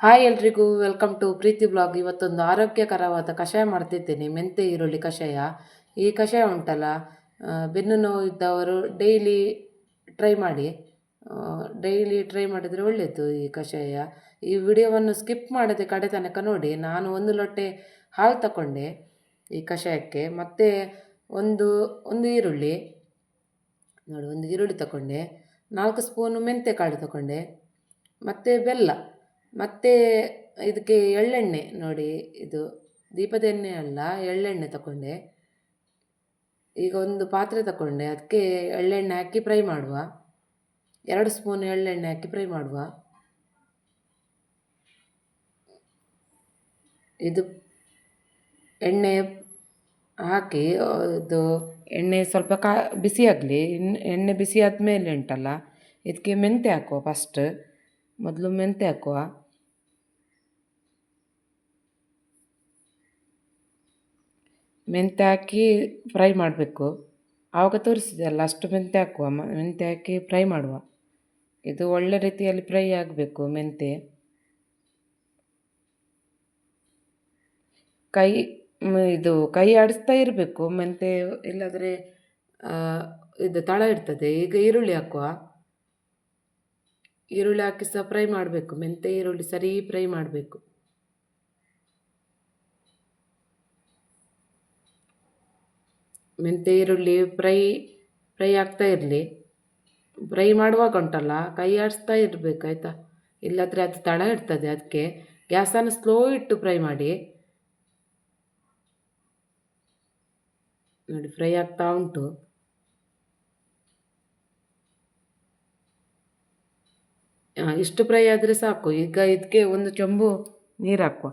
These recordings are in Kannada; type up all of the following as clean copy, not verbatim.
ಹಾಯ್ ಎಲ್ರಿಗೂ ವೆಲ್ಕಮ್ ಟು ಪ್ರೀತಿ ಬ್ಲಾಗ್. ಇವತ್ತೊಂದು ಆರೋಗ್ಯಕರವಾದ ಕಷಾಯ ಮಾಡ್ತಿದ್ದೇನೆ, ಮೆಂತೆ ಈರುಳ್ಳಿ ಕಷಾಯ. ಈ ಕಷಾಯ ಉಂಟಲ್ಲ, ಬೆನ್ನು ನೋವು ಇದ್ದವರು ಟ್ರೈ ಮಾಡಿ ಡೈಲಿ ಟ್ರೈ ಮಾಡಿದರೆ ಒಳ್ಳೆಯದು ಈ ಕಷಾಯ. ಈ ವಿಡಿಯೋವನ್ನು ಸ್ಕಿಪ್ ಮಾಡದೆ ಕಡೆ ತನಕ ನೋಡಿ. ನಾನು 1 ಲೋಟೆ ಹಾಲು ತಗೊಂಡೆ ಈ ಕಷಾಯಕ್ಕೆ, ಮತ್ತು ಒಂದು ಒಂದು ಈರುಳ್ಳಿ ನೋಡಿ, ಒಂದು ಈರುಳ್ಳಿ ತಗೊಂಡೆ, 4 ಸ್ಪೂನು ಮೆಂತೆ ಕಾಳು ತಗೊಂಡೆ, ಮತ್ತು ಬೆಲ್ಲ, ಮತ್ತು ಇದಕ್ಕೆ ಎಳ್ಳೆಣ್ಣೆ ನೋಡಿ, ಇದು ದೀಪದ ಎಣ್ಣೆ ಅಲ್ಲ, ಎಳ್ಳೆಣ್ಣೆ ತಗೊಂಡೆ. ಈಗ ಒಂದು ಪಾತ್ರೆ ತಗೊಂಡೆ, ಅದಕ್ಕೆ ಎಳ್ಳೆಣ್ಣೆ ಹಾಕಿ ಫ್ರೈ ಮಾಡುವ. 2 ಸ್ಪೂನ್ ಎಳ್ಳೆಣ್ಣೆ ಹಾಕಿ ಫ್ರೈ ಮಾಡುವ. ಇದು ಎಣ್ಣೆ ಹಾಕಿ, ಇದು ಎಣ್ಣೆ ಸ್ವಲ್ಪ ಬಿಸಿ ಆಗಲಿ. ಎಣ್ಣೆ ಬಿಸಿ ಆದಮೇಲೆ ಉಂಟಲ್ಲ, ಇದಕ್ಕೆ ಮೆಂತೆ ಹಾಕುವ. ಮೊದಲು ಮೆಂತೆ ಹಾಕುವ. ಮೆಂತೆ ಹಾಕಿ ಫ್ರೈ ಮಾಡಬೇಕು. ಆವಾಗ ತೋರಿಸಿದೆಯಲ್ಲ, ಅಷ್ಟು ಮೆಂತೆ ಹಾಕುವ. ಮೆಂತೆ ಹಾಕಿ ಫ್ರೈ ಮಾಡುವ. ಇದು ಒಳ್ಳೆ ರೀತಿಯಲ್ಲಿ ಫ್ರೈ ಆಗಬೇಕು ಮೆಂತೆ. ಕೈ ಆಡಿಸ್ತಾ ಇರಬೇಕು ಮೆಂತೆ, ಇಲ್ಲದ್ರೆ ಇದು ತಳ ಇರ್ತದೆ. ಈಗ ಈರುಳ್ಳಿ ಹಾಕುವ. ಈರುಳ್ಳಿ ಹಾಕಿ ಸಹ ಫ್ರೈ ಮಾಡಬೇಕು. ಮೆಂತೆ ಈರುಳ್ಳಿ ಸರಿ ಫ್ರೈ ಮಾಡಬೇಕು. ಮೆಂತೆ ಈರುಳ್ಳಿ ಫ್ರೈ ಆಗ್ತಾ ಇರಲಿ. ಫ್ರೈ ಮಾಡುವಾಗ ಉಂಟಲ್ಲ, ಕೈ ಆಡಿಸ್ತಾ ಇರಬೇಕು, ಆಯಿತಾ? ಇಲ್ಲದ್ರೆ ಅದು ತಳ ಇರ್ತದೆ. ಅದಕ್ಕೆ ಗ್ಯಾಸನ್ನು ಸ್ಲೋ ಇಟ್ಟು ಫ್ರೈ ಮಾಡಿ. ನೋಡಿ, ಫ್ರೈ ಆಗ್ತಾ ಉಂಟು. ಇಷ್ಟು ಫ್ರೈ ಆದರೆ ಸಾಕು. ಈಗ ಇದಕ್ಕೆ 1 ಚೊಂಬು ನೀರು ಹಾಕುವ.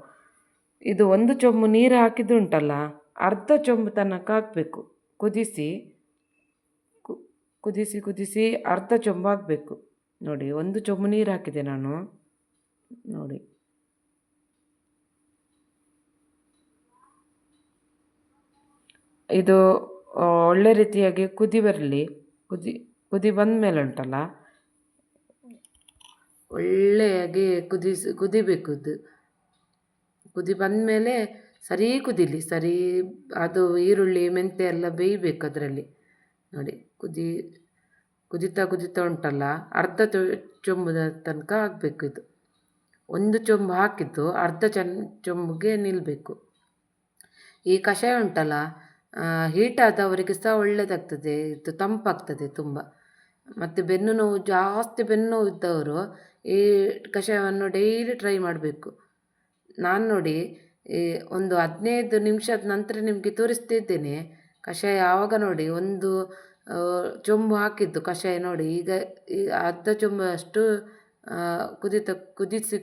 ಇದು 1 ಚೊಂಬು ನೀರು ಹಾಕಿದ್ದು ಉಂಟಲ್ಲ, ಅರ್ಧ ಚೊಂಬು ತನಕ ಹಾಕಬೇಕು. ಕುದಿಸಿ ಅರ್ಧ ಚೊಂಬು ಹಾಕಬೇಕು. ನೋಡಿ, 1 ಚೊಂಬು ನೀರು ಹಾಕಿದೆ ನಾನು. ನೋಡಿ, ಇದು ಒಳ್ಳೆ ರೀತಿಯಾಗಿ ಕುದಿ ಬರಲಿ. ಕುದಿ ಬಂದ ಮೇಲೆ ಉಂಟಲ್ಲ, ಒಳ್ಳೆಯಾಗಿ ಕುದಿಬೇಕು. ಇದು ಕುದಿ ಬಂದ ಮೇಲೆ ಸರಿ ಕುದಿಲಿ. ಅದು ಈರುಳ್ಳಿ ಮೆಂತೆ ಎಲ್ಲ ಬೇಯಬೇಕು ಅದರಲ್ಲಿ. ನೋಡಿ, ಕುದಿತಾ ಉಂಟಲ್ಲ, ಅರ್ಧ ಚೊಂಬುದ ತನಕ ಆಗಬೇಕು. ಇದು 1 ಚೊಂಬು ಹಾಕಿದ್ದು ಅರ್ಧ ಚೊಂಬುಗೆ ನಿಲ್ಲಬೇಕು. ಈ ಕಷಾಯ ಉಂಟಲ್ಲ, ಹೀಟ್ ಆದವರಿಗೆ ಸಹ ಒಳ್ಳೆಯದಾಗ್ತದೆ. ಇದು ತಂಪಾಗ್ತದೆ ತುಂಬ. ಮತ್ತು ಜಾಸ್ತಿ ಬೆನ್ನು ನೋವು ಇದ್ದವರು ಈ ಕಷಾಯವನ್ನು ಡೈಲಿ ಟ್ರೈ ಮಾಡಬೇಕು. ನಾನು ನೋಡಿ, ಒಂದು 15 ನಿಮಿಷದ ನಂತರ ನಿಮಗೆ ತೋರಿಸ್ತಿದ್ದೇನೆ ಕಷಾಯ. ಆವಾಗ ನೋಡಿ, 1 ಚೊಂಬು ಹಾಕಿದ್ದು ಕಷಾಯ ನೋಡಿ, ಈಗ ಅರ್ಧ ಚೊಂಬು ಅಷ್ಟು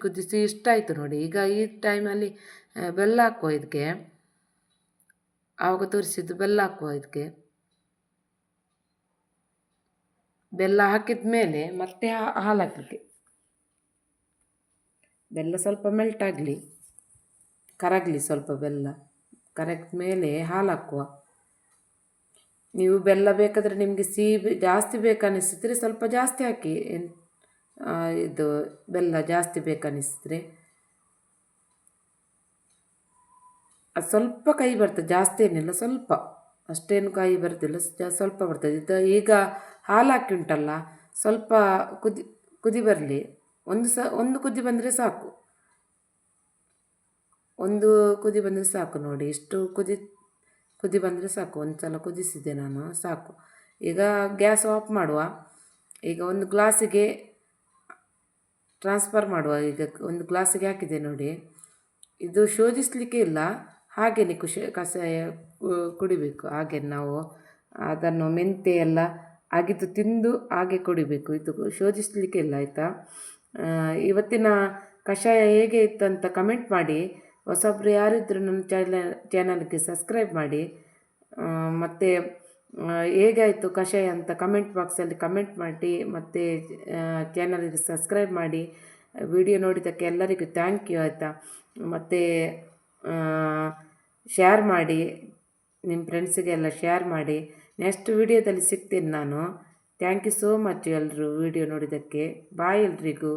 ಕುದಿಸಿ ಇಷ್ಟಾಯಿತು ನೋಡಿ. ಈಗ ಈ ಟೈಮಲ್ಲಿ ಬೆಲ್ಲ ಹಾಕುವ ಇದಕ್ಕೆ. ಆವಾಗ ತೋರಿಸಿದ್ದು ಬೆಲ್ಲ ಹಾಕುವ ಇದಕ್ಕೆ. ಬೆಲ್ಲ ಹಾಕಿದ ಮೇಲೆ ಮತ್ತೆ ಹಾಲು ಹಾಕಲಿಕ್ಕೆ. ಬೆಲ್ಲ ಸ್ವಲ್ಪ ಮೆಲ್ಟ್ ಆಗಲಿ, ಕರಗಲಿ ಸ್ವಲ್ಪ. ಬೆಲ್ಲ ಕರಗಿದ ಮೇಲೆ ಹಾಲು ಹಾಕುವ. ನೀವು ಬೆಲ್ಲ ಬೇಕಾದರೆ ನಿಮಗೆ ಸಿಹಿ ಜಾಸ್ತಿ ಬೇಕನ್ನಿಸಿದ್ರೆ ಸ್ವಲ್ಪ ಜಾಸ್ತಿ ಹಾಕಿ. ಇದು ಬೆಲ್ಲ ಜಾಸ್ತಿ ಬೇಕನ್ನಿಸಿದ್ರೆ ಅದು ಸ್ವಲ್ಪ ಕೈ ಬರ್ತದೆ, ಜಾಸ್ತಿ ಏನಿಲ್ಲ, ಸ್ವಲ್ಪ. ಅಷ್ಟೇನು ಕೈ ಬರ್ತಿಲ್ಲ, ಸ್ವಲ್ಪ ಬರ್ತದೆ. ಈಗ ಹಾಲು ಹಾಕಿ ಉಂಟಲ್ಲ, ಸ್ವಲ್ಪ ಕುದಿ ಬರಲಿ. ಒಂದು ಕುದಿ ಬಂದರೆ ಸಾಕು. ಒಂದು ಕುದಿ ಬಂದರೆ ಸಾಕು. ನೋಡಿ, ಇಷ್ಟು ಕುದಿ ಬಂದರೆ ಸಾಕು. 1 ಸಲ ಕುದಿಸಿದೆ ನಾನು, ಸಾಕು. ಈಗ ಗ್ಯಾಸ್ ಆಫ್ ಮಾಡುವ. ಈಗ 1 ಗ್ಲಾಸಿಗೆ ಟ್ರಾನ್ಸ್ಫರ್ ಮಾಡುವ. ಈಗ 1 ಗ್ಲಾಸಿಗೆ ಹಾಕಿದೆ ನೋಡಿ. ಇದು ಶೋಧಿಸಲಿಕ್ಕೆ ಇಲ್ಲ, ಹಾಗೆಯೇ ಕಷಾಯ ಕುಡಿಬೇಕು. ಹಾಗೆ ನಾವು ಅದನ್ನು ಮೆಂತೆ ಎಲ್ಲ ಅಗಿದು ತಿಂದು ಹಾಗೆ ಕುಡಿಬೇಕು. ಇದು ಶೋಧಿಸಲಿಕ್ಕೆ ಇಲ್ಲ, ಆಯಿತಾ? ಇವತ್ತಿನ ಕಷಾಯ ಹೇಗೆ ಇತ್ತಂತ ಕಮೆಂಟ್ ಮಾಡಿ. ಹೊಸಬ್ರು ಯಾರಿದ್ದರೂ ನನ್ನ ಚಾನಲ್ಗೆ ಸಬ್ಸ್ಕ್ರೈಬ್ ಮಾಡಿ. ಮತ್ತು ಹೇಗಾಯಿತು ಕಷಾಯ ಅಂತ ಕಮೆಂಟ್ ಬಾಕ್ಸಲ್ಲಿ ಕಮೆಂಟ್ ಮಾಡಿ. ಮತ್ತು ಚಾನಲ್ಗೆ ಸಬ್ಸ್ಕ್ರೈಬ್ ಮಾಡಿ. ವಿಡಿಯೋ ನೋಡಿದ್ದಕ್ಕೆ ಎಲ್ಲರಿಗೂ ಥ್ಯಾಂಕ್ ಯು, ಆಯಿತಾ? ಮತ್ತು ಶೇರ್ ಮಾಡಿ, ನಿಮ್ಮ ಫ್ರೆಂಡ್ಸಿಗೆಲ್ಲ ಶೇರ್ ಮಾಡಿ. ನೆಕ್ಸ್ಟ್ ವಿಡಿಯೋದಲ್ಲಿ ಸಿಗ್ತೀನಿ ನಾನು. ಥ್ಯಾಂಕ್ ಯು ಸೋ ಮಚ್ ಎಲ್ಲರೂ ವಿಡಿಯೋ ನೋಡಿದ್ದಕ್ಕೆ. ಬಾಯ್ ಎಲ್ರಿಗೂ.